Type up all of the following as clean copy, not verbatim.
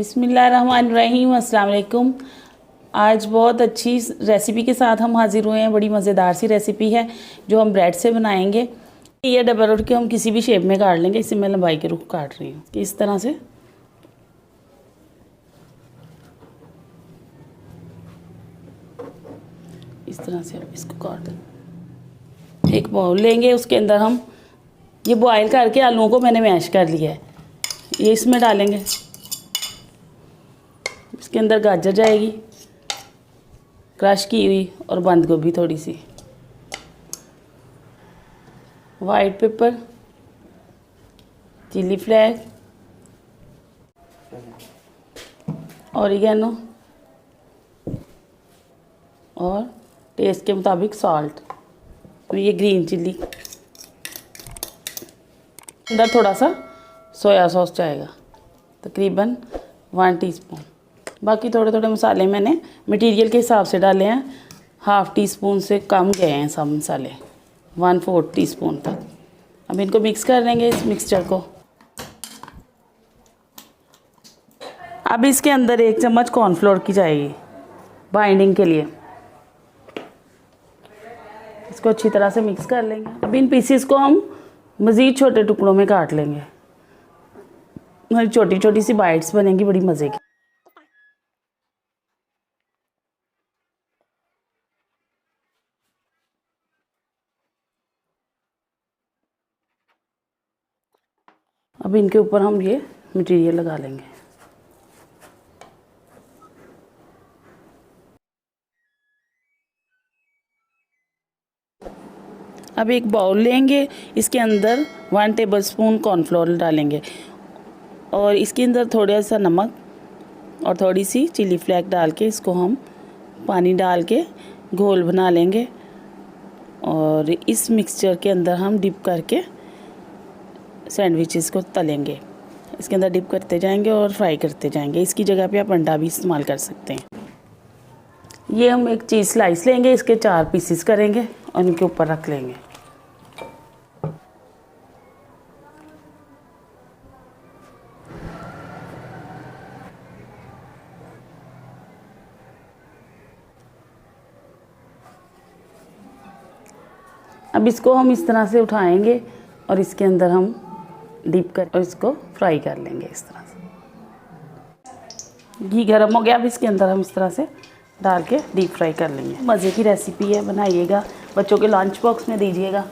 बिस्मिल्लाहिर्रहमानिर्रहीम, अस्सलाम वालेकुम। आज बहुत अच्छी रेसिपी के साथ हम हाजिर हुए हैं। बड़ी मज़ेदार सी रेसिपी है जो हम ब्रेड से बनाएंगे। ये डबल रोटी के हम किसी भी शेप में काट लेंगे। इसे मैं लंबाई के रुख काट रही हूँ इस तरह से। इस तरह से अब इसको काट दें। एक बाउल लेंगे, उसके अंदर हम ये बॉयल करके आलूओं को मैंने मैश कर लिया है, ये इसमें डालेंगे। इसके अंदर गाजर जाएगी क्रश की हुई और बंद गोभी थोड़ी सी, white pepper, chilli flakes, oregano और टेस्ट के मुताबिक सॉल्ट। तो ये ग्रीन चिल्ली, अंदर थोड़ा सा सोया सॉस जाएगा, तकरीबन 1 टीस्पून। बाकी थोड़े थोड़े मसाले मैंने मटेरियल के हिसाब से डाले हैं। ½ टीस्पून से कम गए हैं सब मसाले, 1/4 टीस्पून तक। अब इनको मिक्स कर लेंगे, इस मिक्सचर को। अब इसके अंदर 1 चम्मच कॉर्नफ्लोर की जाएगी बाइंडिंग के लिए। इसको अच्छी तरह से मिक्स कर लेंगे। अब इन पीसेस को हम मज़ीद छोटे टुकड़ों में काट लेंगे। हमारी छोटी छोटी सी बाइट्स बनेंगी बड़ी मज़े की। अब इनके ऊपर हम ये मटेरियल लगा लेंगे। अब एक बाउल लेंगे, इसके अंदर 1 टेबलस्पून कॉर्नफ्लोर डालेंगे और इसके अंदर थोड़ा सा नमक और थोड़ी सी चिली फ्लेक्स डाल के इसको हम पानी डाल के घोल बना लेंगे और इस मिक्सचर के अंदर हम डिप करके सैंडविचेस को तलेंगे। इसके अंदर डिप करते जाएंगे और फ्राई करते जाएंगे। इसकी जगह पे आप अंडा भी इस्तेमाल कर सकते हैं। ये हम एक चीज़ स्लाइस लेंगे, इसके 4 पीसेस करेंगे और इनके ऊपर रख लेंगे। अब इसको हम इस तरह से उठाएंगे और इसके अंदर हम डीप कर और इसको फ्राई कर लेंगे इस तरह से। घी गर्म हो गया, अब इसके अंदर हम इस तरह से डाल के डीप फ्राई कर लेंगे। मज़े की रेसिपी है, बनाइएगा, बच्चों के लंच बॉक्स में दीजिएगा।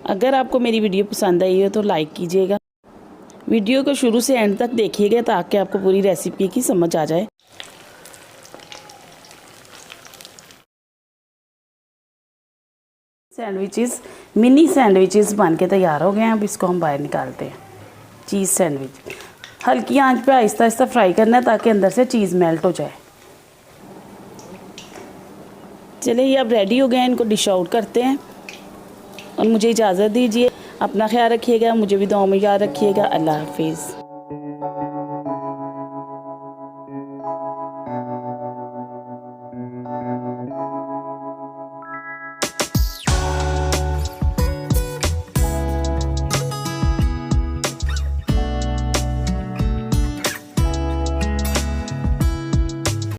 अगर आपको मेरी वीडियो पसंद आई हो तो लाइक कीजिएगा। वीडियो को शुरू से एंड तक देखिएगा ताकि आपको पूरी रेसिपी की समझ आ जाए। सैंडविचेस, मिनी सैंडविचेस बन के तैयार हो गए हैं। अब इसको हम बाहर निकालते हैं। चीज़ सैंडविच हल्की आंच पे आहिस्ता आहिस्ता फ्राई करना है ताकि अंदर से चीज़ मेल्ट हो जाए। चलिए, ये अब रेडी हो गए हैं, इनको डिश आउट करते हैं और मुझे इजाज़त दीजिए। अपना ख्याल रखिएगा, मुझे भी दुआ में याद रखिएगा। अल्लाह हाफिज़।